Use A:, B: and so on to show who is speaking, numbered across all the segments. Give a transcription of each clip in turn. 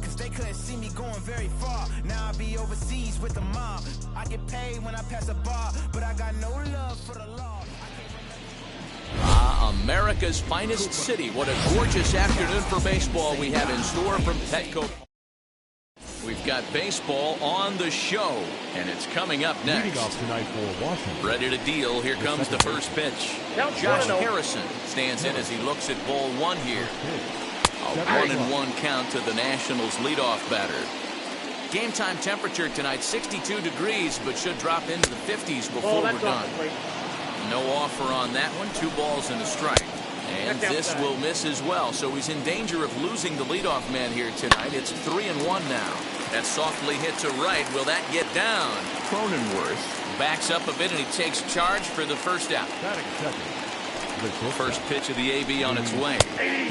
A: Cause they couldn't see me going very far. Now I be overseas with the mob. I get paid when I pass a bar, but I got no love for the law.
B: America's finest city. What a gorgeous afternoon for baseball we have in store from Petco. We've got baseball on the show, and it's coming up next.
C: Leading off tonight for Washington.
B: Ready to deal. Here comes the first pitch. Josh Harrison stands in as he looks at ball one here. A 1-1 count to the Nationals leadoff batter. Game time temperature tonight 62 degrees, but should drop into the 50s before we're done. No offer on that one. 2 balls and a strike. And this will miss as well, so he's in danger of losing the leadoff man here tonight. It's 3-1 now. That softly hit to right. Will that get down? Cronenworth backs up a bit, and he takes charge for the first out. First pitch of the AB on its way.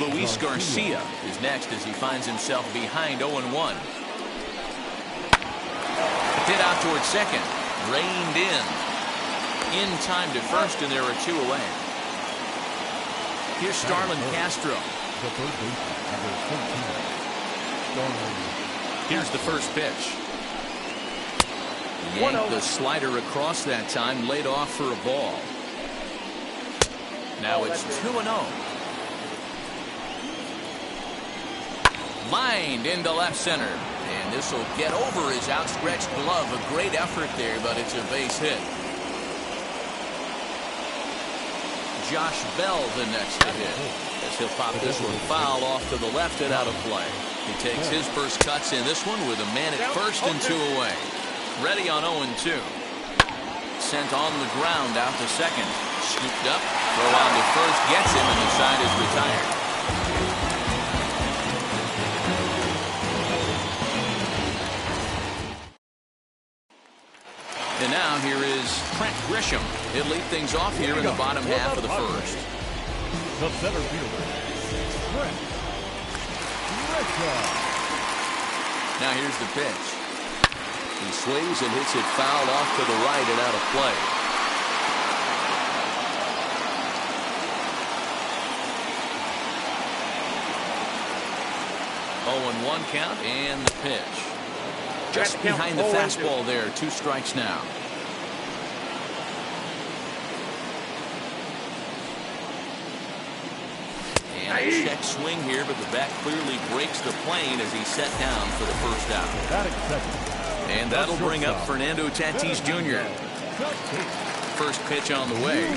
B: Luis Garcia is next as he finds himself behind 0-1. Hit out towards second. Reined in time to first, and there are 2 away. Here's Starlin Castro. Here's the first pitch. Yanked the slider across that time, laid off for a ball. Now it's 2-0. Lined into left center. And this will get over his outstretched glove. A great effort there, but it's a base hit. Josh Bell the next to hit, as he'll pop this one foul off to the left and out of play. He takes his first cuts in this one with a man at first and 2 away. Ready on 0-2. Sent on the ground out to second. Scooped up, throw on to first, gets him, and the side is retired. And now here is Trent Grisham. He'll lead things off here in the bottom half of the first.
C: The center fielder, Trent Grisham.
B: Now here's the pitch. He swings and hits it foul off to the right and out of play. Oh, 1 count and the pitch. Just behind the fastball there. 2 strikes now. And a check swing here, but the bat clearly breaks the plane as he's set down for the first out. And that'll bring up Fernando Tatis Jr. First pitch on the way.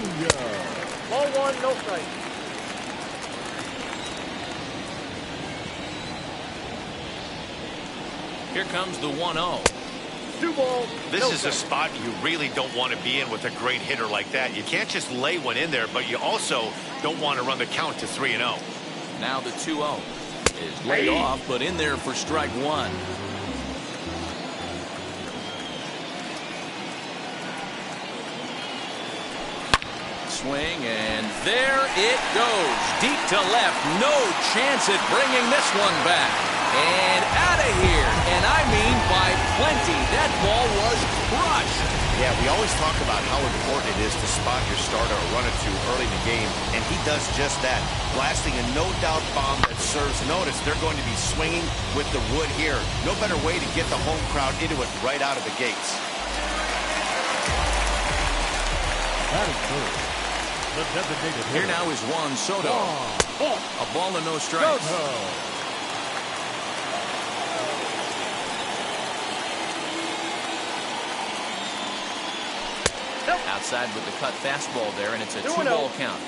D: Ball 1, no strike.
B: Here comes the 1-0.
D: 2 balls.
E: This is a spot you really don't want to be in with a great hitter like that. You can't just lay one in there, but you also don't want to run the count to 3-0.
B: Now the 2-0 is laid off, but in there for strike 1. Swing, and there it goes. Deep to left. No chance at bringing this one back. And out of here. And I mean by plenty. That ball was crushed.
F: Yeah, we always talk about how important it is to spot your starter or run it too early in the game, and he does just that, blasting a no-doubt bomb that serves notice. They're going to be swinging with the wood here. No better way to get the home crowd into it right out of the gates.
C: That is good.
B: Here now is Juan Soto. A ball and no strikes. Outside with the cut fastball there, and it's a 2-ball count.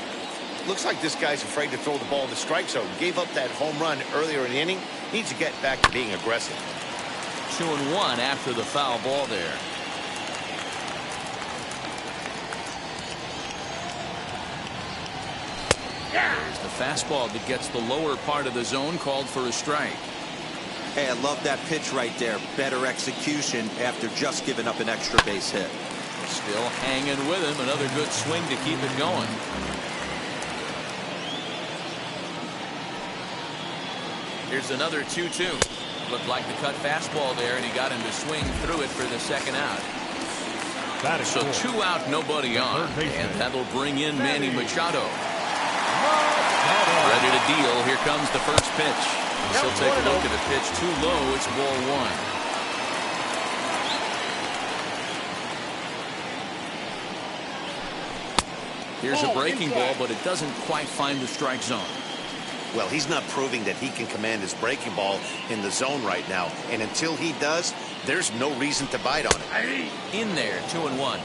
F: Looks like this guy's afraid to throw the ball in the strike zone. Gave up that home run earlier in the inning. Needs to get back to being aggressive.
B: 2-1 after the foul ball there. There's the fastball that gets the lower part of the zone, called for a strike.
G: Hey, I love that pitch right there. Better execution after just giving up an extra base hit.
B: Still hanging with him. Another good swing to keep it going. Here's another 2-2. Looked like the cut fastball there, and he got him to swing through it for the second out. So 2 out, nobody on. And that'll bring in Manny Machado. Ready to deal. Here comes the first pitch. He'll take a look at the pitch too low. It's ball one. Here's a breaking ball, but it doesn't quite find the strike zone.
F: Well, he's not proving that he can command his breaking ball in the zone right now. And until he does, there's no reason to bite on it.
B: In there, 2-1.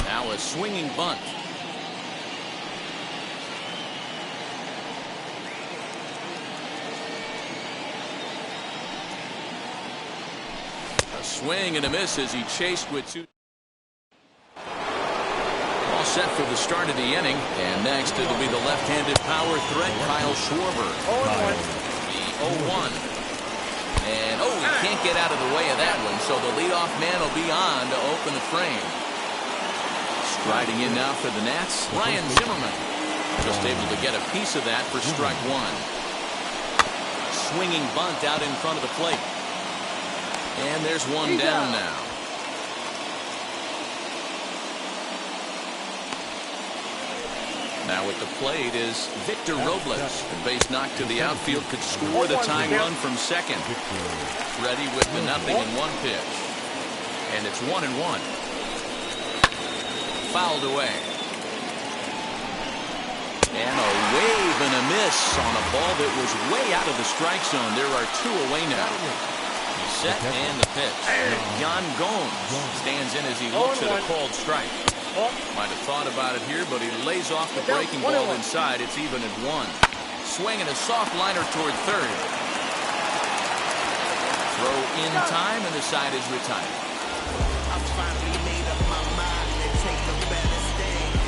B: Now a swinging bunt. A swing and a miss as he chased with two. All set for the start of the inning. And next it'll be the left-handed power threat, Kyle Schwarber. The 0-1. And he can't get out of the way of that one. So the leadoff man will be on to open the frame. Striding in now for the Nats, Ryan Zimmerman. Just able to get a piece of that for strike one. Swinging bunt out in front of the plate. And there's one down now. Now at the plate is Victor Robles. The base knock to the outfield could score the tying run from second. Ready with the 0-1 pitch. And it's 1-1. Fouled away. And a wave and a miss on a ball that was way out of the strike zone. There are two away now. He's set and the pitch. Yan Gomes stands in as he looks at a called strike. Might have thought about it here, but he lays off the breaking ball inside. It's even at one. Swinging a soft liner toward third. Throw in time, and the side is retired.
A: I'm finally made up my mind to take a better stand.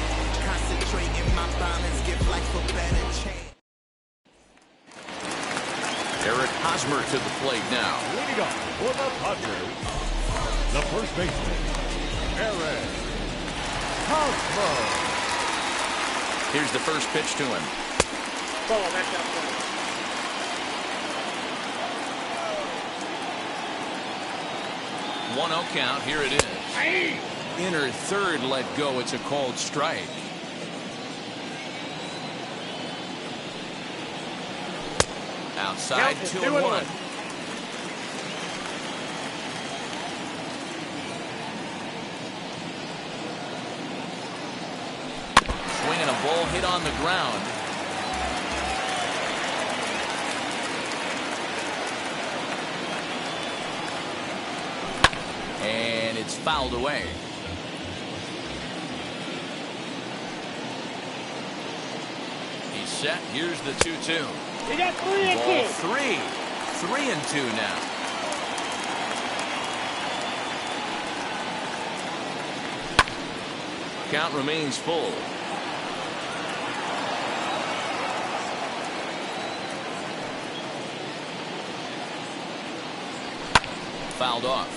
A: Concentrate in my balance, give life a better chance.
B: Eric Hosmer to the plate now.
C: Leading off for the Padres, the first baseman, Eric Hosmer.
B: Here's the first pitch to him.
D: Ball, that's outside.
B: 1-0 count. Here it is. Inner third let go. It's a called strike. Outside, 2-1. Swinging a ball hit on the ground. And it's fouled away. He's set. Here's the 2-2.
D: You got 3 and 2.
B: Ball 3. 3-2 now. Count remains full. Fouled off.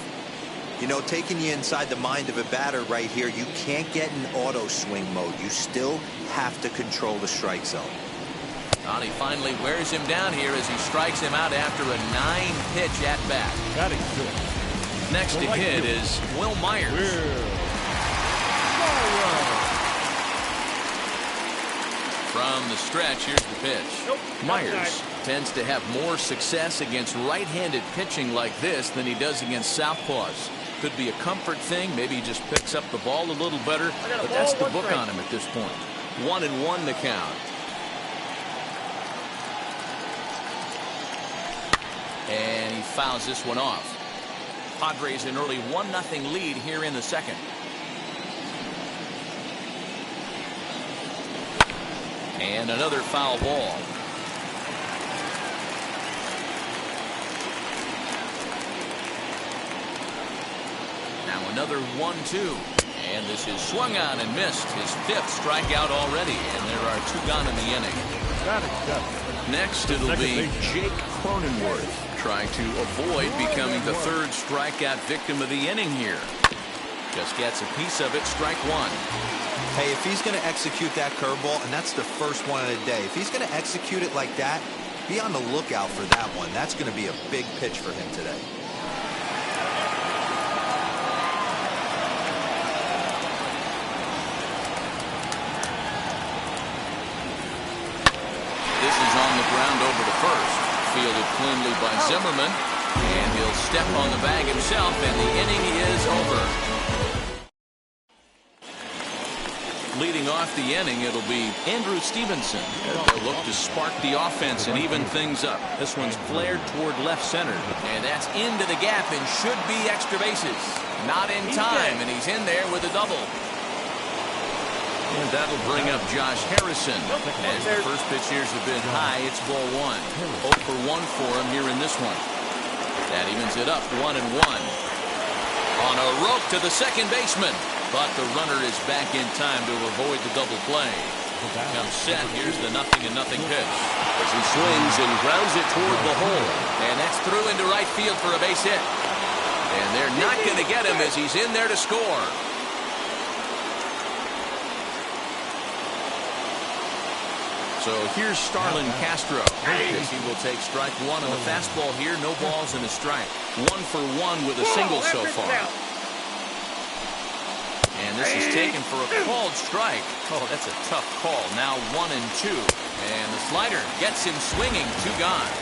G: You know, taking you inside the mind of a batter right here, you can't get in auto swing mode. You still have to control the strike zone.
B: And he finally wears him down here as he strikes him out after a 9-pitch at bat.
C: Batting good.
B: Next to hit is Will Myers. From the stretch, here's the pitch. Myers tends to have more success against right-handed pitching like this than he does against southpaws. Could be a comfort thing. Maybe he just picks up the ball a little better, but that's the book on him at this point. 1-1 the count. And he fouls this one off. Padres an early 1-0 lead here in the second. And another foul ball. Now another 1-2. And this is swung on and missed. His 5th strikeout already. And there are 2 gone in the inning. Next it'll be Jake Cronenworth, trying to avoid becoming the 3rd strikeout victim of the inning here. Just gets a piece of it. Strike 1.
G: Hey, if he's going to execute that curveball, and that's the first one of the day, if he's going to execute it like that, be on the lookout for that one. That's going to be a big pitch for him today.
B: the ground over the first. Fielded cleanly by Zimmerman. And he'll step on the bag himself, and the inning is over. Leading off the inning, it'll be Andrew Stevenson. They'll look to spark the offense and even things up. This one's flared toward left center. And that's into the gap and should be extra bases. Not in time, and he's in there with a double. And that'll bring up Josh Harrison. As the first pitch here's a bit high, it's ball one. 0 for 1 for him here in this one. That evens it up 1-1. On a rope to the second baseman. But the runner is back in time to avoid the double play. Comes set. Here's the 0-0 pitch. As he swings and grounds it toward the hole. And that's through into right field for a base hit. And they're not going to get him as he's in there to score. So here's Starlin Castro. He will take strike one on the fastball here. No balls and a strike. 1 for 1 with a single so far. And this is taken for a called strike. Oh, that's a tough call. Now 1-2. And the slider gets him swinging. 2 gone.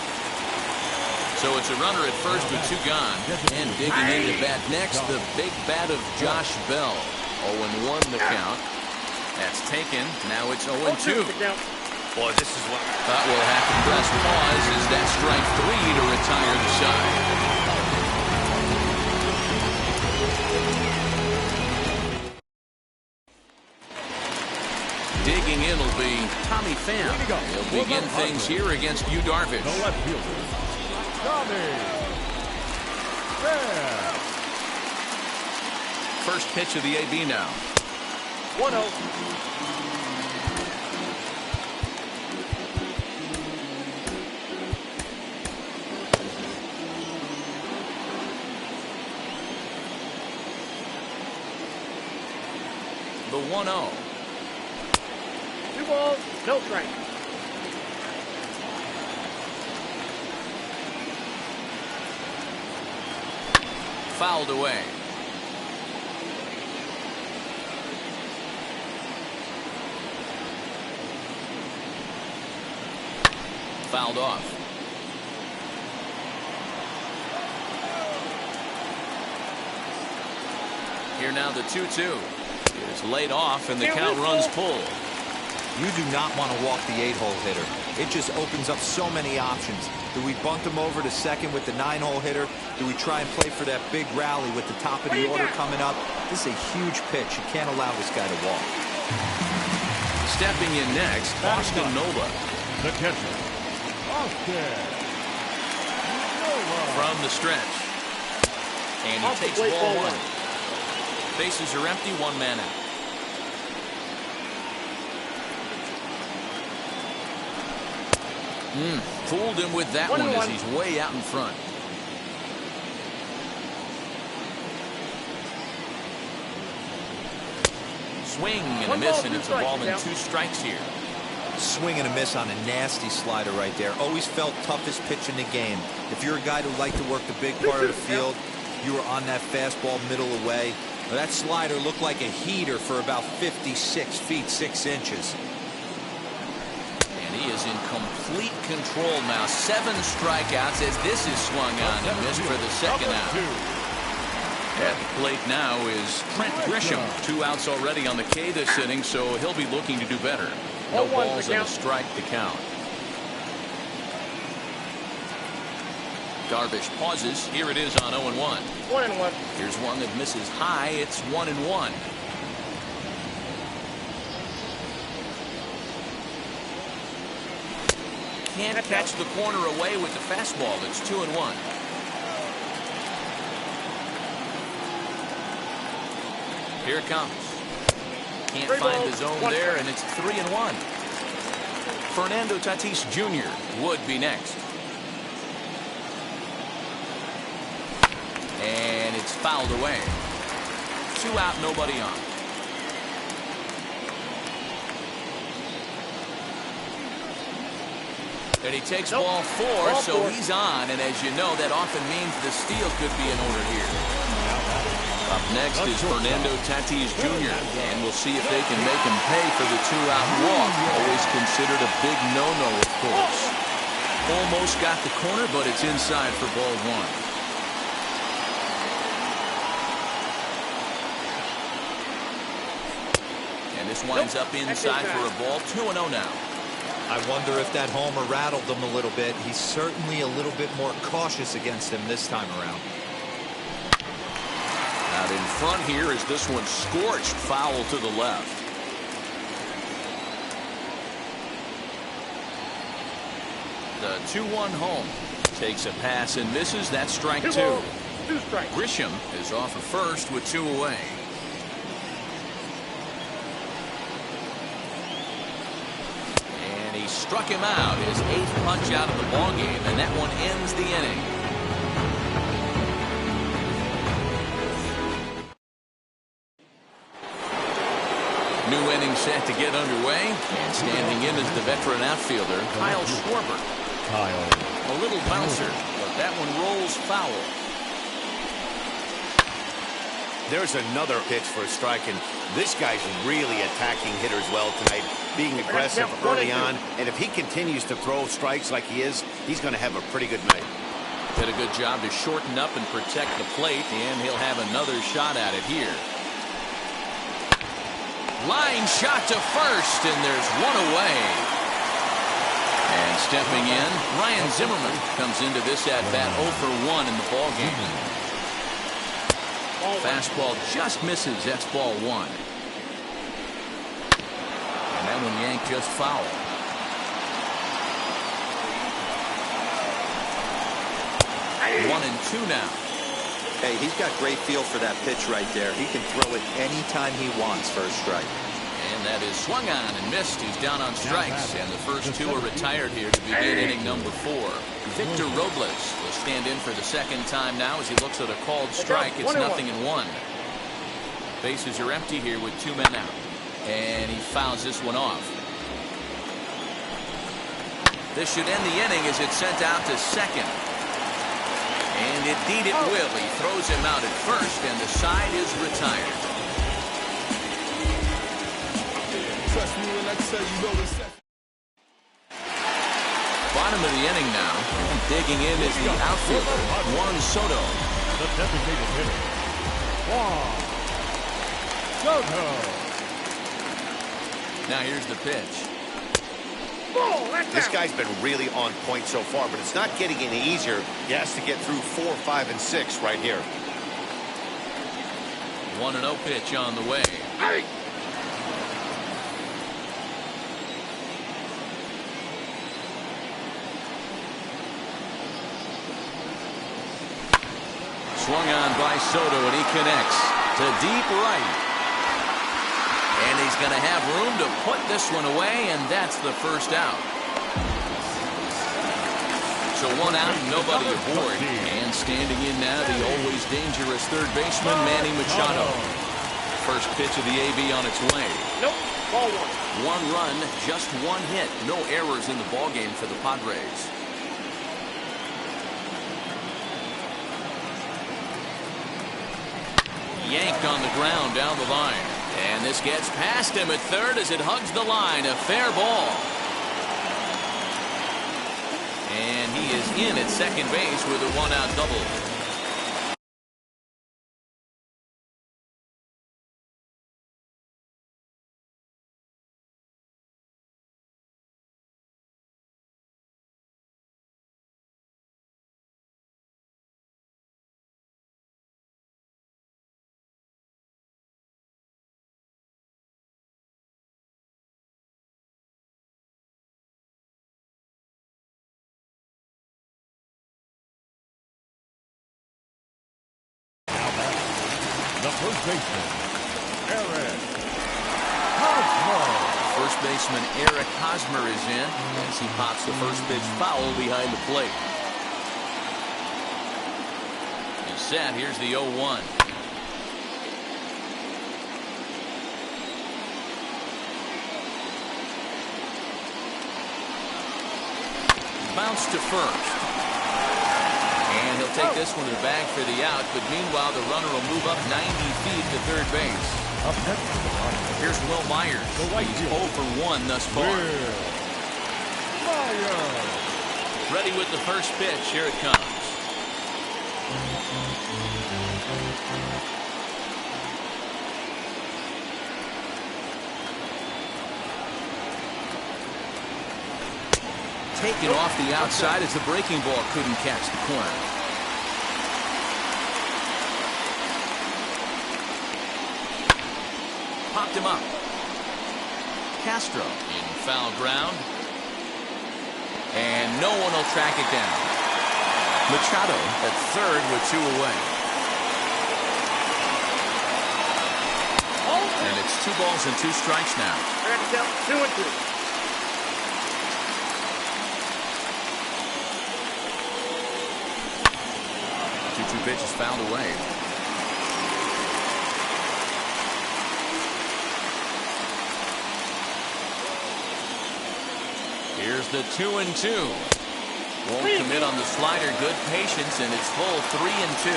B: So it's a runner at first with 2 gone. And digging in to bat next, the big bat of Josh Bell. 0-1 the count. That's taken. Now it's 0-2.
E: Boy, this is what
B: That will have to press pause as that strike 3 to retire the side. Digging in will be Tommy Pham. He'll begin things here against Yu Darvish.
C: The left fielder, Tommy Pham.
B: First pitch of the AB now.
D: 1-0.
B: The 1-0.
D: 2 balls, no strike.
B: Fouled away. Fouled off. Here now the 2-2. It's laid off and the count runs full.
G: You do not want to walk the 8-hole hitter. It just opens up so many options. Do we bunt him over to second with the 9-hole hitter? Do we try and play for that big rally with the top of the order coming up? This is a huge pitch. You can't allow this guy to walk.
B: Stepping in next, Austin Nola.
C: The catcher, Austin Nola.
B: From the stretch. And he takes ball 1. Bases are empty, 1 man out. Fooled him with that one as he's way out in front. Swing and a miss, and it's a ball and 2 strikes here.
G: Swing and a miss on a nasty slider right there. Always felt toughest pitch in the game. If you're a guy who liked to work the big part of the field, you were on that fastball middle away. That slider looked like a heater for about 56 feet 6 inches.
B: And he is in complete control now. 7 strikeouts as this is swung on and missed for the second out. At the plate now is Trent Grisham. 2 outs already on the K this inning, so he'll be looking to do better. No balls and a strike to count. Darvish pauses. Here it is on 0-1.
D: 1-1.
B: Here's one that misses high. It's 1-1. Can't catch the corner away with the fastball. It's 2-1. Here it comes. Can't find the zone there, and it's 3-1. Fernando Tatis Jr. would be next. And it's fouled away. 2 out, nobody on. And he takes ball 4, so he's on. And as you know, that often means the steal could be in order here. Up next is Fernando Tatis Jr. And we'll see if they can make him pay for the 2-out walk. Always considered a big no-no, of course. Almost got the corner, but it's inside for ball one. And this winds up inside for a ball. 2-0 now.
G: I wonder if that homer rattled him a little bit. He's certainly a little bit more cautious against him this time around.
B: Out in front here is this one scorched foul to the left. The 2-1 home takes a pass and misses. That's strike two. Grisham is off of first with 2 away. And he struck him out, his 8th punch out of the ballgame, and that one ends the inning. New inning set to get underway, and standing in is the veteran outfielder, Kyle Schwarber. A little bouncer, but that one rolls foul.
F: There's another pitch for a strike, and this guy's really attacking hitters well tonight, being aggressive early on, and if he continues to throw strikes like he is, he's going to have a pretty good night.
B: Did a good job to shorten up and protect the plate, and he'll have another shot at it here. Line shot to first, and there's one away. And stepping in, Ryan Zimmerman comes into this at-bat 0 for 1 in the ballgame. Fastball just misses. That's ball one. And that one yanked just foul. One and two now.
G: Hey, he's got great feel for that pitch right there. He can throw it anytime he wants for a strike.
B: And that is swung on and missed. He's down on strikes. And the first two are retired here to begin inning number 4. Victor Robles will stand in for the second time now as he looks at a called strike. It's 0-1. Bases are empty here with 2 men out. And he fouls this one off. This should end the inning as it's sent out to second. And indeed it will. He throws him out at first, and the side is retired.
C: Trust me when I tell you know the set.
B: Bottom of the inning now. Digging in is the outfielder, Juan Soto.
C: The designated hitter, Juan Soto.
B: Now here's the pitch.
F: This guy's been really on point so far, but it's not getting any easier. He has to get through 4, 5, and 6 right here.
B: 1-0 pitch on the way. Swung on by Soto, and he connects to deep right. And he's going to have room to put this one away, and that's the first out. So 1 out, nobody aboard. And standing in now, the always dangerous third baseman, Manny Machado. First pitch of the AB on its way.
D: Nope, ball 1.
B: 1 run, just 1 hit. No errors in the ballgame for the Padres. Yanked on the ground down the line. And this gets past him at third as it hugs the line. A fair ball. And he is in at second base with a 1-out double.
C: The first baseman, Eric Hosmer.
B: First baseman Eric Hosmer is in as he pops the first pitch foul behind the plate. He's set. Here's the 0-1. Bounce to first. And he'll take this one to the bag for the out, but meanwhile the runner will move up 90 feet to third base.
C: Up next to the line.
B: Here's Will Myers. He's 0 for 1 thus far.
C: Myers.
B: Ready with the first pitch. Here it comes. Taken off the outside as the breaking ball couldn't catch the corner. Popped him up. Castro in foul ground. And no one will track it down. Machado at third with 2 away. And it's 2 balls and 2 strikes now.
D: 2 and 2.
B: 2-2 pitch is fouled away. Here's the 2-2. Won't commit on the slider. Good patience, and it's full 3-2.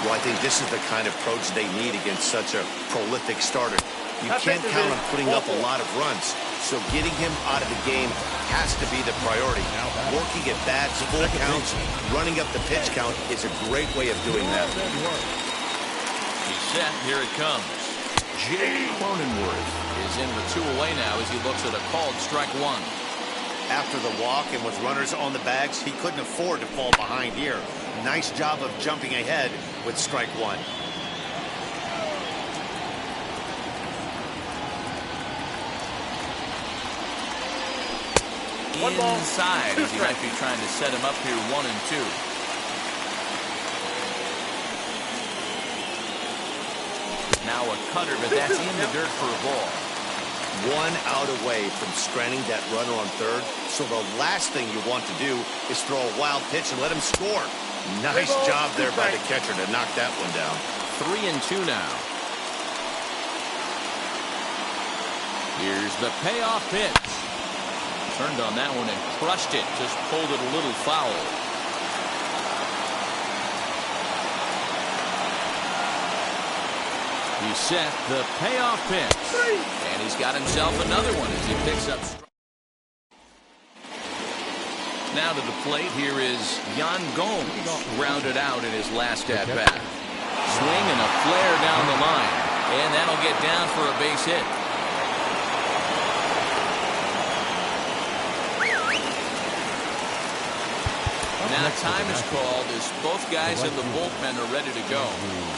F: Well, I think this is the kind of approach they need against such a prolific starter. You can't count on putting up a lot of runs, so getting him out of the game has to be the priority. Working at bats, full counts, running up the pitch count is a great way of doing that.
B: He's set. Here it comes. Jay Cronenworth is in with 2 away now as he looks at a called strike 1.
F: After the walk and with runners on the bags, he couldn't afford to fall behind here. Nice job of jumping ahead with strike 1.
B: Inside as he might be trying to set him up here 1-2. Now a cutter, but that's in the dirt for a ball.
F: 1 out away from stranding that runner on third. So the last thing you want to do is throw a wild pitch and let him score. Nice job there by the catcher to knock that one down.
B: 3-2 now. Here's the payoff pitch. Turned on that one and crushed it. Just pulled it a little foul. He set the payoff pitch. And he's got himself another one as he picks up. Now to the plate, here is Yan Gomes, rounded out in his last at-bat. Swing and a flare down the line. And that'll get down for a base hit. Now time is called as both guys in the bullpen are ready to go.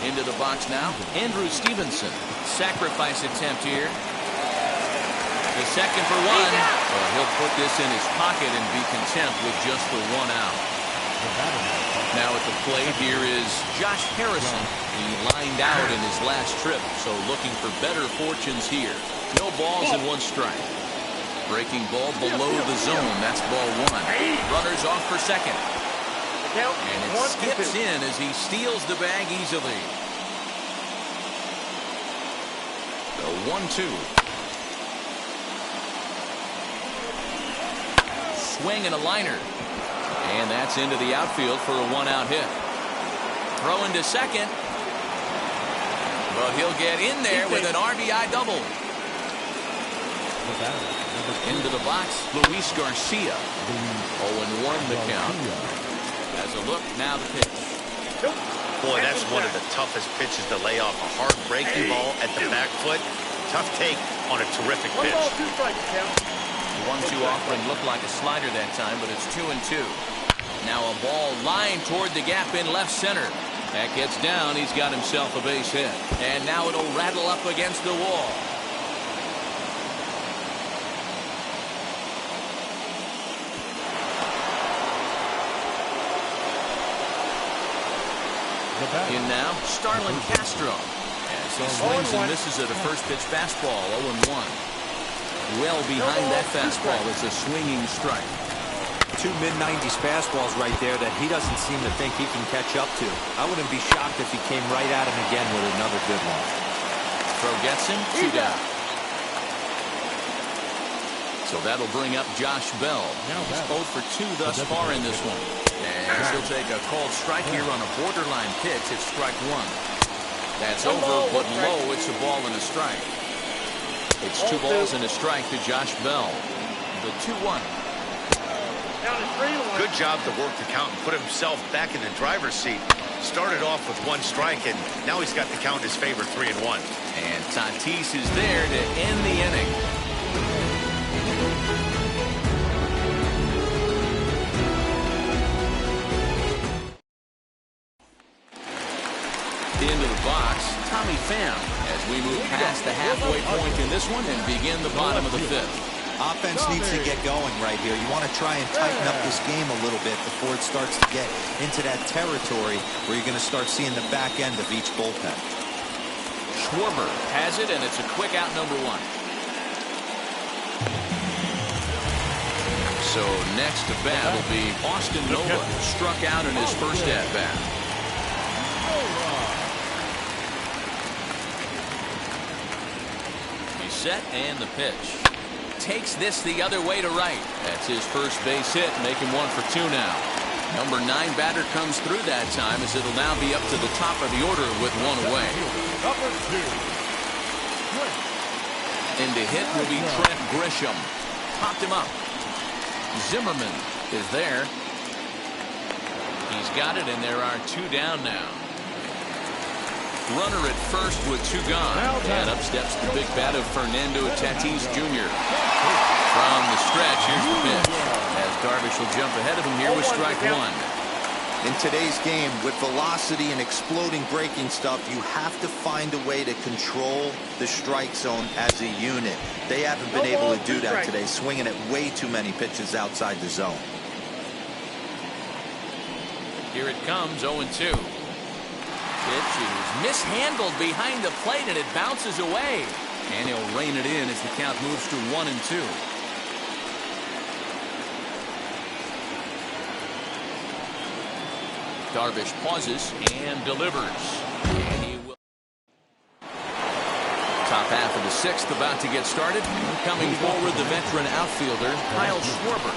B: Into the box now, Andrew Stevenson. Sacrifice attempt here. The second for 1. Well, he'll put this in his pocket and be content with just the 1 out. Now at the plate, here is Josh Harrison. He lined out in his last trip, so looking for better fortunes here. No balls and 1 strike. Breaking ball below the zone. That's ball 1. Runners off for second. And it skips in as he steals the bag easily. The 1-2. Swing and a liner. And that's into the outfield for a 1-out hit. Throw into second. But he'll get in there with an RBI double. Into the box, Luis Garcia. 0-1 the count. As a look, now the pitch.
F: Boy, that's one of the toughest pitches to lay off. A hard breaking ball at the back foot. Tough take on a terrific pitch.
D: 1 ball, 2 strikes, count.
B: 1-2 offering looked like a slider that time, but it's 2-2. Now a ball lined toward the gap in left center. That gets down. He's got himself a base hit. And now it'll rattle up against the wall. In now, Starlin Castro. As he swings and misses at a first pitch fastball, 0-1. Well behind that fastball is a swinging strike.
G: 2 mid-90s fastballs right there that he doesn't seem to think he can catch up to. I wouldn't be shocked if he came right at him again with another good one.
B: Throw gets him, 2 down. So that'll bring up Josh Bell. He's 0 for 2 thus far in this one. And he'll take a called strike here on a borderline pitch. It's strike 1. That's over, but low. It's a ball and a strike. It's 2 balls and a strike to Josh Bell. The 2-1.
D: Count is 3-1.
E: Good job to work the count and put himself back in the driver's seat. Started off with 1 strike, and now he's got the count in his favor, 3-1.
B: And Tatis is there to end the inning. Into the box, Tommy Pham, as we move past the halfway point in this one and begin the bottom of the 5th.
G: Offense needs to get going right here. You want to try and tighten up this game a little bit before it starts to get into that territory where you're going to start seeing the back end of each bullpen.
B: Schwarber has it, and it's a quick out, number 1. So next to bat will be Austin Nola, struck out in his first at-bat. Set and the pitch. Takes this the other way to right. That's his first base hit, making 1 for 2 now. Number 9 batter comes through that time, as it'll now be up to the top of the order with 1 away. And the hit will be Trent Grisham. Popped him up. Zimmerman is there. He's got it, and there are 2 down now. Runner at first with 2 gone. And up steps the big bat of Fernando Tatis Jr. From the stretch, here's the pitch. As Darvish will jump ahead of him here with strike 1.
F: In today's game, with velocity and exploding breaking stuff, you have to find a way to control the strike zone as a unit. They haven't been able to do that today, swinging at way too many pitches outside the zone.
B: Here it comes, 0-2. Pitch is mishandled behind the plate, and it bounces away. And he'll rein it in as the count moves to 1-2. Darvish pauses and delivers. And he will. Top half of the 6th about to get started. Coming forward, the veteran outfielder, Kyle Schwarber.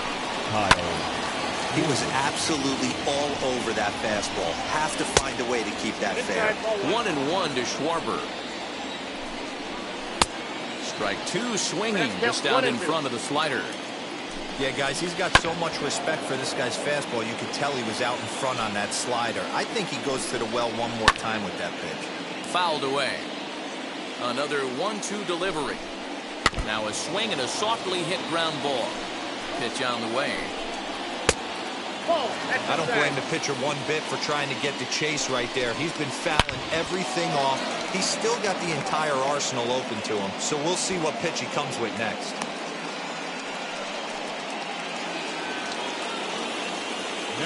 G: He was absolutely all over that fastball. Have to find a way to keep that fair.
B: 1-1 to Schwarber. Strike 2 swinging just out in front of the slider.
G: Yeah, guys, he's got so much respect for this guy's fastball. You could tell he was out in front on that slider. I think he goes to the well 1 more time with that pitch.
B: Fouled away. Another 1-2 delivery. Now a swing and a softly hit ground ball. Pitch on the way.
G: I don't blame the pitcher one bit for trying to get the chase right there. He's been fouling everything off. He's still got the entire arsenal open to him, so we'll see what pitch he comes with next.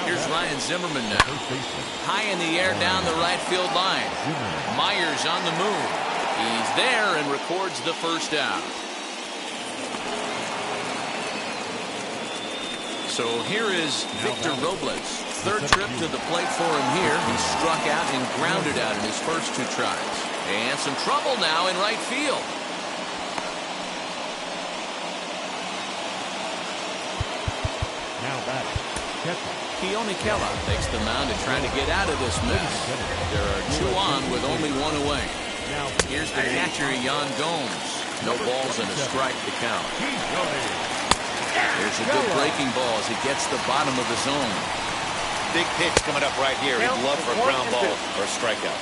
B: Here's Ryan Zimmerman now. High in the air down the right field line. Myers on the move. He's there and records the first out. So here is Victor Robles. 3rd trip to the plate for him here. He struck out and grounded out in his first 2 tries. And some trouble now in right field.
H: Now batting,
B: Keone Kela takes the mound to try to get out of this mess. There are 2 on with only 1 away. Here's the catcher, Yan Gomes. No balls and a strike to count. There's a good breaking ball as it gets the bottom of the zone.
E: Big pitch coming up right here. He'd love for a ground ball or a strikeout.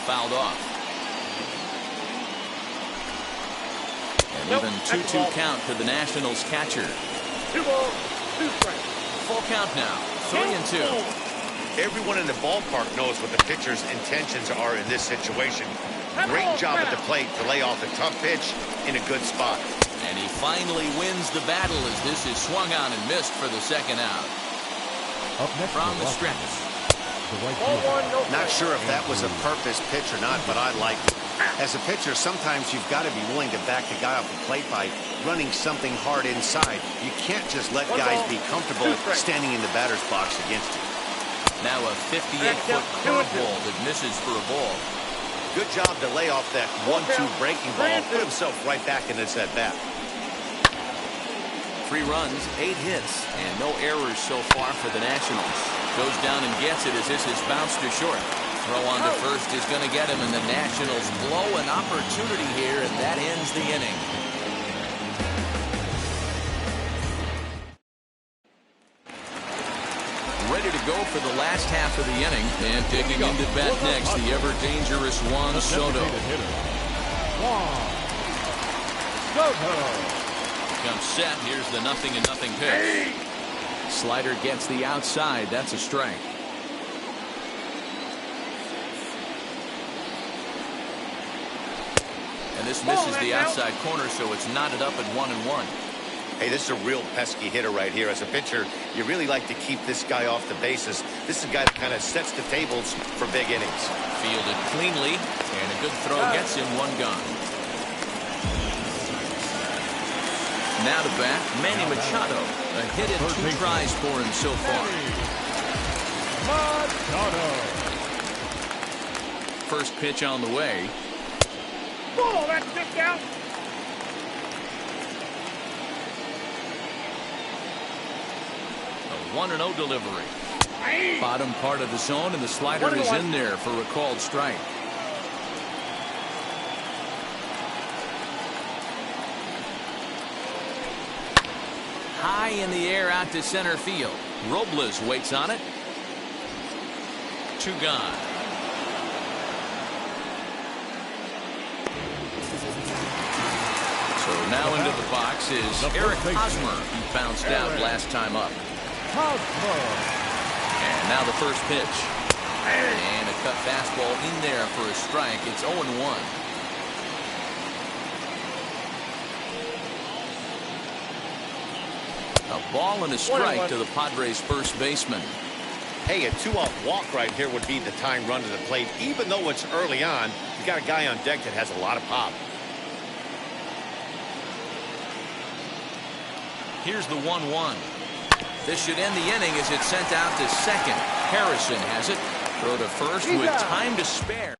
B: Fouled off. And even 2-2 count to the Nationals catcher.
D: 2 balls, 2 strikes.
B: Full count now. 3-2.
E: Everyone in the ballpark knows what the pitcher's intentions are in this situation. Great job at the plate to lay off a tough pitch in a good spot.
B: And he finally wins the battle as this is swung on and missed for the 2nd out. From the stretch.
F: Not sure if that was a purpose pitch or not, but I liked it. As a pitcher, sometimes you've got to be willing to back the guy off the plate by running something hard inside. You can't just let guys be comfortable standing in the batter's box against you.
B: Now a 58-foot curveball that misses for a ball.
E: Good job to lay off that 1-2 breaking ball. Put himself right back in this at-bat.
B: 3 runs, 8 hits, and no errors so far for the Nationals. Goes down and gets it as this is bounced to short. Throw on to first is going to get him, and the Nationals blow an opportunity here, and that ends the inning. ready to go for the last half of the inning. And digging into bat next, the ever-dangerous Juan Soto. Comes set. Here's the 0-0 pitch. Slider gets the outside. That's a strike. And this misses the outside corner, so it's knotted up at 1-1.
E: Hey, this is a real pesky hitter right here. As a pitcher, you really like to keep this guy off the bases. This is a guy that kind of sets the tables for big innings.
B: Fielded cleanly, and a good throw gets him one gone. Now to bat, Manny Machado. A hit and 2 tries for him so far. First pitch on the way.
D: Oh, that's kicked out.
B: A 1-0 delivery. Bottom part of the zone, and the slider is in there for a called strike. High in the air out to center field. Robles waits on it. 2 gone. So now into the box is Eric Hosmer. He bounced out last time up. And now the first pitch. And a cut fastball in there for a strike. It's 0-1. A ball and a strike to the Padres' first baseman.
E: Hey, a 2-out walk right here would be the tying run to the plate. Even though it's early on, you got a guy on deck that has a lot of pop.
B: Here's the 1-1. This should end the inning as it's sent out to second. Harrison has it. Throw to first with time to spare.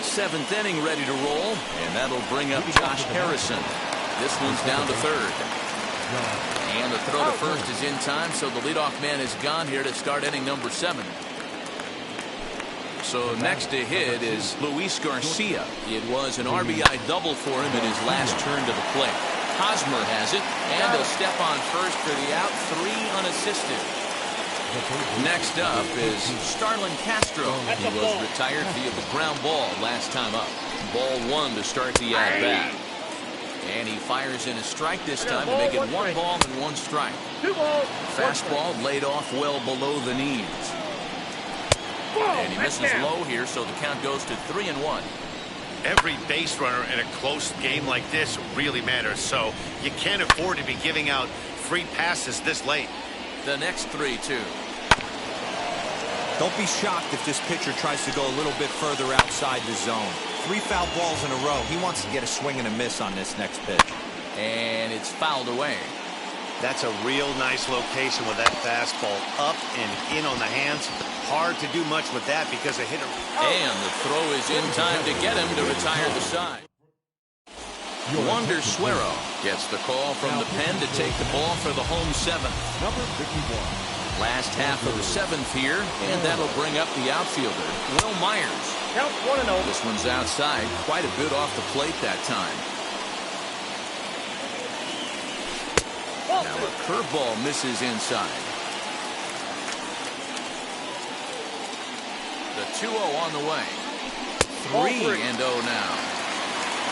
B: 7th inning ready to roll, and that'll bring up Josh Harrison. This one's down to third. And the throw to first is in time, so the leadoff man is gone here to start inning number 7. So next to hit is Luis Garcia. It was an RBI double for him in his last turn to the plate. Hosmer has it, and he'll step on first for the out, 3 unassisted. Next up is Starlin Castro. He was retired via the ground ball last time up. Ball 1 to start the at-bat. And he fires in a strike this time to make it 1 ball and 1 strike.
D: 2 balls.
B: Fastball laid off well below the knees. And he misses low here, so the count goes to 3-1.
E: Every base runner in a close game like this really matters, so you can't afford to be giving out free passes this late.
B: The next 3-2.
G: Don't be shocked if this pitcher tries to go a little bit further outside the zone. 3 foul balls in a row. He wants to get a swing and a miss on this next pitch.
B: And it's fouled away.
E: That's a real nice location with that fastball up and in on the hands. Hard to do much with that because a hitter.
B: And the throw is in time to get him to retire the side. Wander Suero gets the call from the pen to take the ball for the home 7th.
H: Number 51.
B: Last half of the 7th here, and that'll bring up the outfielder, Will Myers.
D: Count 1-0.
B: This one's outside, quite a bit off the plate that time. Now a curveball misses inside. The 2-0 on the way. 3-0 now.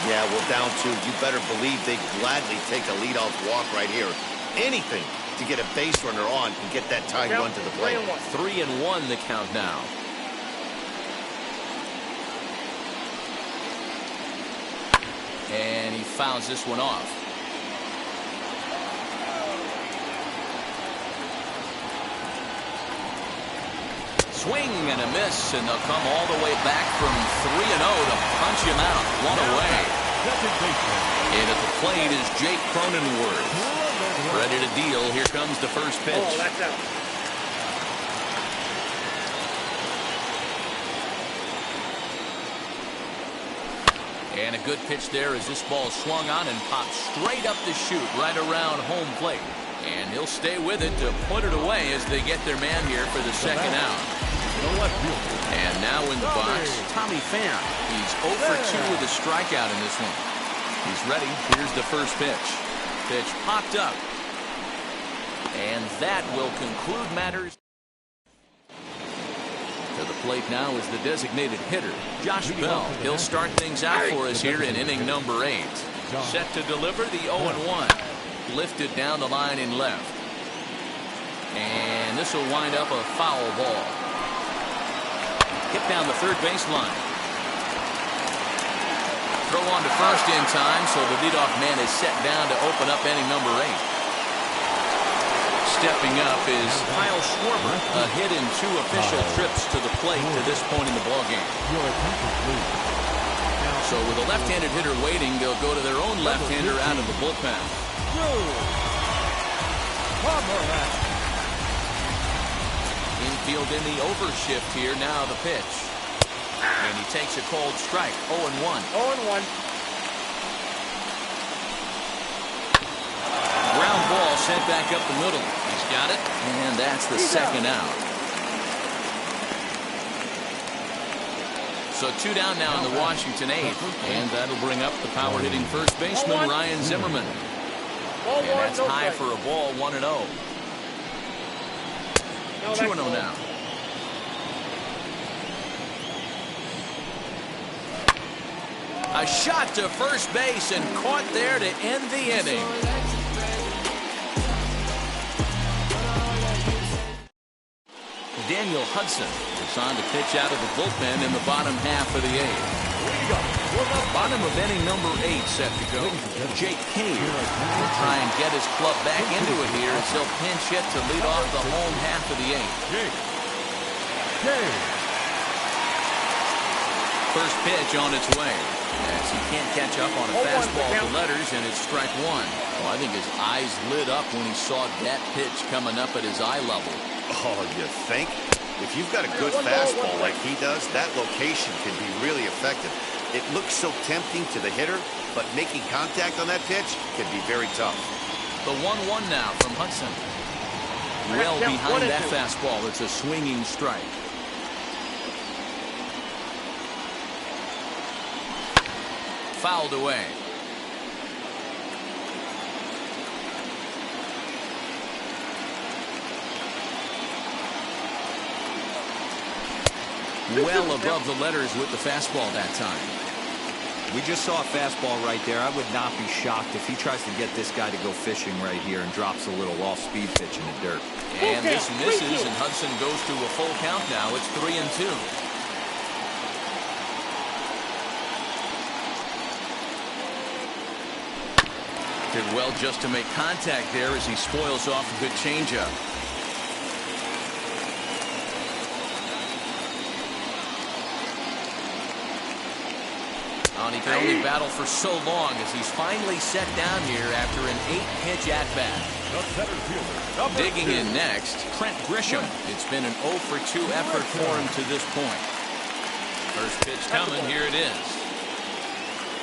E: Yeah, well, down 2. You better believe they'd gladly take a leadoff walk right here. Anything to get a base runner on and get that tying run to the plate.
B: 3-1 the count now. And he fouls this one off. Swing and a miss, and they'll come all the way back from 3-0 to punch him out. 1 away. And at the plate is Jake Cronenworth. Ready to deal. Here comes the first pitch.
D: Oh, that's out.
B: And a good pitch there as this ball swung on and popped straight up the chute right around home plate. And he'll stay with it to put it away as they get their man here for the second out. And now in the box, Tommy Pham. He's 0 for 2 with a strikeout in this one. He's ready. Here's the first pitch. Pitch popped up. And that will conclude matters. To the plate now is the designated hitter, Josh Bell. He'll start things out for us here in inning number 8. Set to deliver the 0-1. Lifted down the line in left. And this will wind up a foul ball. Hit down the third baseline. Throw on to first in time, so the leadoff man is set down to open up inning number 8. Stepping up is Kyle Schwarber, a hit in 2 official trips to the plate to this point in the ballgame. So with a left-handed hitter waiting, they'll go to their own left-hander out of the bullpen. Infield in the overshift here. Now the pitch. And he takes a cold strike. 0-1.
D: 0-1.
B: Ground ball sent back up the middle. He's got it. And that's the second out. So 2 down now in the Washington 8th. And that'll bring up the power-hitting first baseman, Ryan Zimmerman. And that's high for a ball, 1-0. 2-0 now. A shot to first base and caught there to end the inning. Daniel Hudson is on to pitch out of the bullpen in the bottom half of the 8th. Bottom of inning number 8 set to go. Jake Cave will try and get his club back into it here as he'll pinch hit to lead off the home half of the 8th. First pitch on its way. As he can't catch up on a fastball to letters, and it's strike 1. Well, I think his eyes lit up when he saw that pitch coming up at his eye level.
F: Oh, you think? If you've got a good fastball like he does, that location can be really effective. It looks so tempting to the hitter, but making contact on that pitch can be very tough.
B: The 1-1 now from Hudson. Well behind that fastball. It's a swinging strike. Fouled away. Well above the letters with the fastball that time.
G: We just saw a fastball right there. I would not be shocked if he tries to get this guy to go fishing right here and drops a little off-speed pitch in the dirt.
B: And this misses, and Hudson goes to a full count now. It's 3-2. Did well just to make contact there as he spoils off a good changeup. And he can only battle for so long as he's finally set down here after an 8-pitch at-bat. Digging in next, Trent Grisham. It's been an 0-for-2 effort for him to this point. First pitch coming, here it is.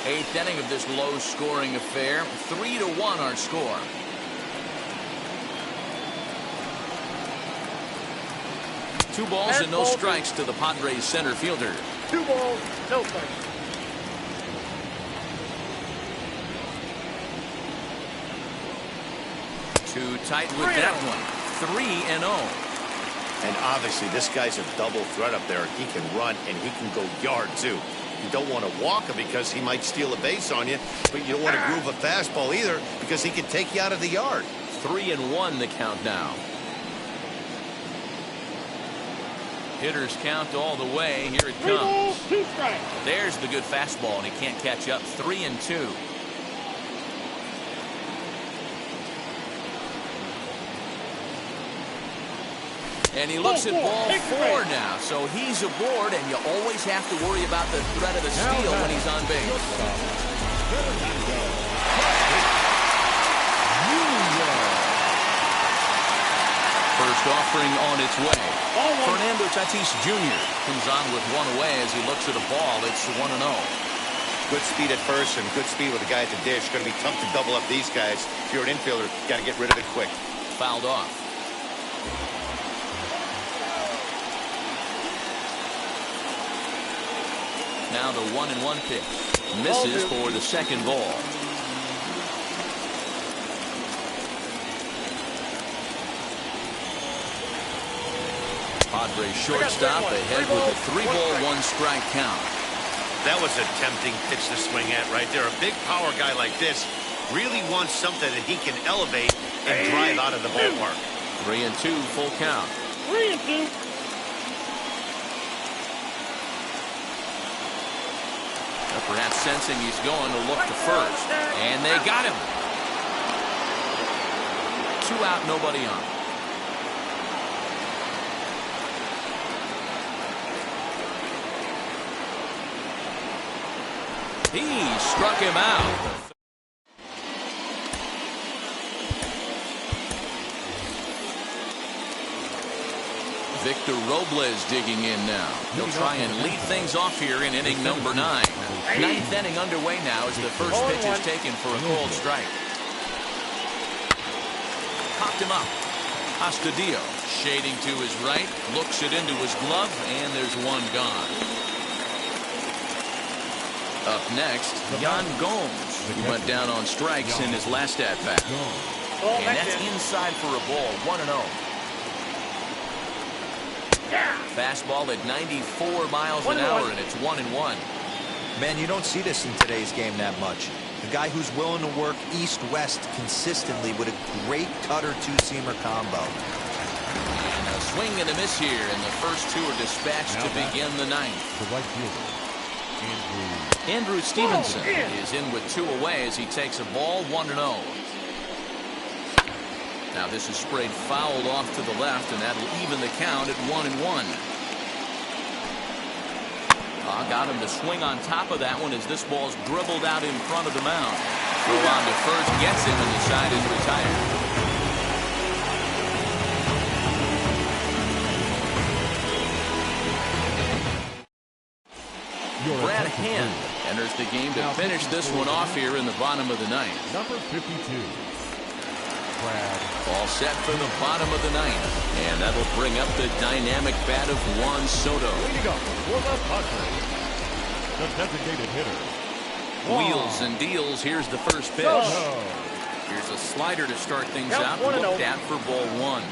B: 8th inning of this low-scoring affair. 3-1 our score. Two balls and no strikes to the Padres center fielder.
D: 2 balls, no strikes.
B: Too tight with that one. 3-0.
F: And obviously, this guy's a double threat up there. He can run and he can go yard, too. You don't want to walk him because he might steal a base on you, but you don't want to groove a fastball either because he can take you out of the yard.
B: 3-1 the count now. Hitters count all the way. Here it
D: 3
B: comes.
D: balls, 2 strikes.
B: There's the good fastball, and he can't catch up. 3-2. And he looks at ball 4 now, so he's aboard, and you always have to worry about the threat of the steal when he's on base. First offering on its way. Fernando Tatis Jr. comes on with 1 away as he looks at a ball. It's 1-0.
F: Good speed at first and good speed with the guy at the dish. Going to be tough to double up these guys. If you're an infielder, you got to get rid of it quick.
B: Fouled off. Now the 1-1 pitch. Misses for the second ball. Padres shortstop ahead with a 3-ball, 1-strike count.
E: That was a tempting pitch to swing at right there. A big power guy like this really wants something that he can elevate and drive out of the ballpark.
B: 3-2, full count.
D: 3-2.
B: Perhaps sensing he's going to look to first. And they got him. 2 out, nobody on. He struck him out. Victor Robles digging in now. He'll try and lead things off here in inning number 9. 9th inning underway now as the first pitch is taken for a cold strike. Popped him up. Astudillo shading to his right, looks it into his glove, and there's one gone. Up next, Yan Gomes, who went down on strikes in his last at-bat. And that's inside for a ball, 1-0. Fastball at 94 miles an hour, and it's 1-1.
G: Man, you don't see this in today's game that much. A guy who's willing to work east-west consistently with a great cutter two-seamer combo.
B: And a swing and a miss here, and the first 2 are dispatched to begin the 9th.
H: The right fielder,
B: Andrew Stevenson is in with 2 away as he takes a ball, 1-0. Now this is sprayed fouled off to the left, and that'll even the count at 1-1. Got him to swing on top of that one as this ball's dribbled out in front of the mound. Throw on to first, gets him, and the side is retired. Brad Hand enters the game to finish this one off here in the bottom of the 9th.
H: number 52. Brad.
B: All set for the bottom of the 9th, and that'll bring up the dynamic bat of Juan Soto.
H: Leading up for the Padres, the designated hitter.
B: Wheels and deals. Here's the first pitch. Here's a slider to start things out. Looked at for ball 1.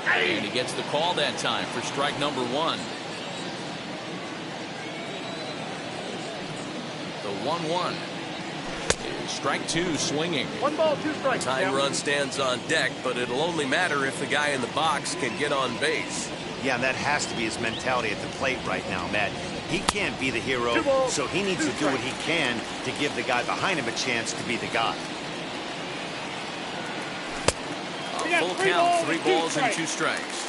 B: And he gets the call that time for strike number 1. The 1-1 is strike 2, swinging.
D: 1 ball, 2 strikes.
B: Tying run stands on deck, but it'll only matter if the guy in the box can get on base.
F: Yeah, and that has to be his mentality at the plate right now, Matt. He can't be the hero, so he needs to do what he can to give the guy behind him a chance to be the guy.
B: A full count, 3 balls and 2 strikes.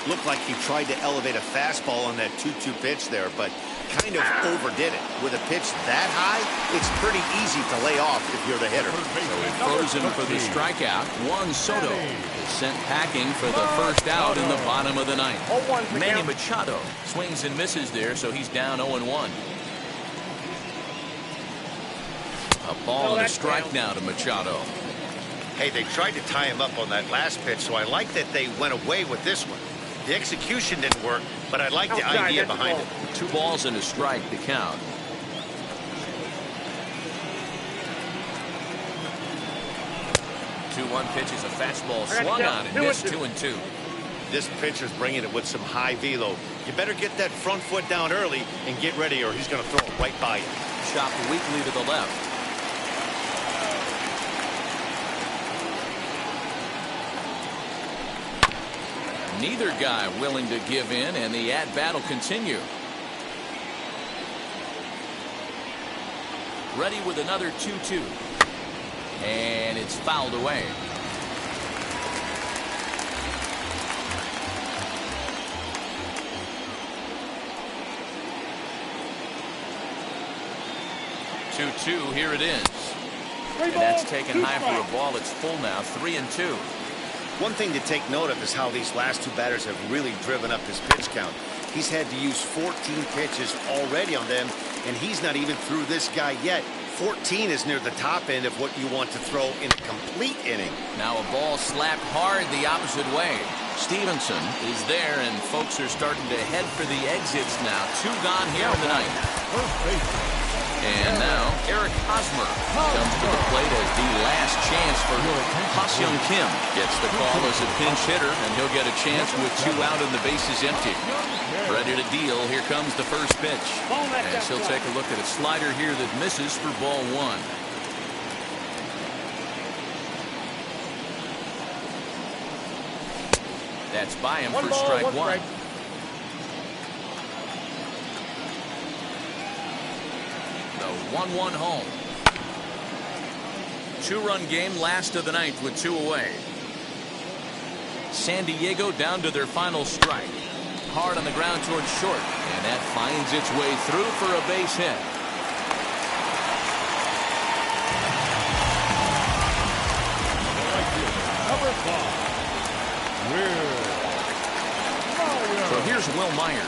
F: Looked like he tried to elevate a fastball on that 2-2 pitch there, but kind of overdid it. With a pitch that high, it's pretty easy to lay off if you're the hitter.
B: So he throws him for the strikeout. Juan Soto is sent packing for the first out in the bottom of the 9th. Manny Machado swings and misses there, so he's down 0-1. A ball and a strike now to Machado.
E: Hey, they tried to tie him up on that last pitch, so I like that they went away with this one. The execution didn't work, but I like the idea behind it.
B: 2 balls and a strike to count. Two-one pitch is a fastball swung on and missed 2-2.
F: This pitcher's bringing it with some high velo. You better get that front foot down early and get ready, or he's going to throw it right by you.
B: Chopped weakly to the left. Neither guy willing to give in, and the at-bat will continue. Ready with another 2-2. And it's fouled away. Two-two, here it is. And that's taken high for a ball. It's full now, 3-2.
F: One thing to take note of is how these last 2 batters have really driven up his pitch count. He's had to use 14 pitches already on them, and he's not even through this guy yet. 14 is near the top end of what you want to throw in a complete inning.
B: Now a ball slapped hard the opposite way. Stevenson is there, and folks are starting to head for the exits now. 2 gone here in the 9th. And now Eric Mark Hosmer comes to the plate as the last chance for Ha-Seong Kim. Gets the call as a pinch hitter, and he'll get a chance with 2 out and the bases empty. Ready to deal. Here comes the first pitch. As he'll take a look at a slider here that misses for ball 1. That's by him for strike 1. The 1-1 home. 2-run game, last of the ninth with 2 away. San Diego down to their final strike. Hard on the ground towards short, and that finds its way through for a base hit.
H: Number 5.
B: So here's Will Myers,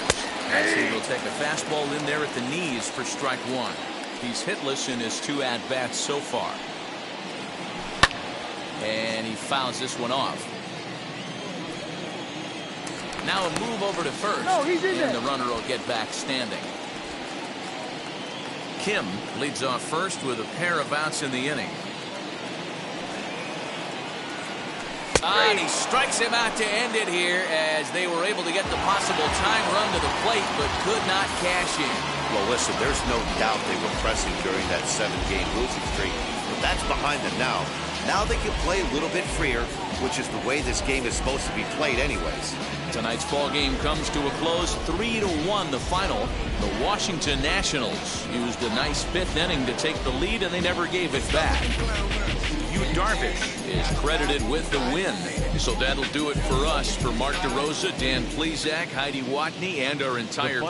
B: as he will take a fastball in there at the knees for strike 1. He's hitless in his 2 at-bats so far. And he fouls this one off. Now a move over to first, and the runner will get back standing. Kim leads off first with a pair of outs in the inning. And he strikes him out to end it here, as they were able to get the possible time run to the plate, but could not cash in.
F: Well, listen, there's no doubt they were pressing during that 7-game losing streak, but that's behind them now. Now they can play a little bit freer, which is the way this game is supposed to be played anyways.
B: Tonight's ball game comes to a close, 3-1 the final. The Washington Nationals used a nice 5th inning to take the lead, and they never gave it back. Yu Darvish is credited with the win. So that'll do it for us. For Mark DeRosa, Dan Plezak, Heidi Watney, and our entire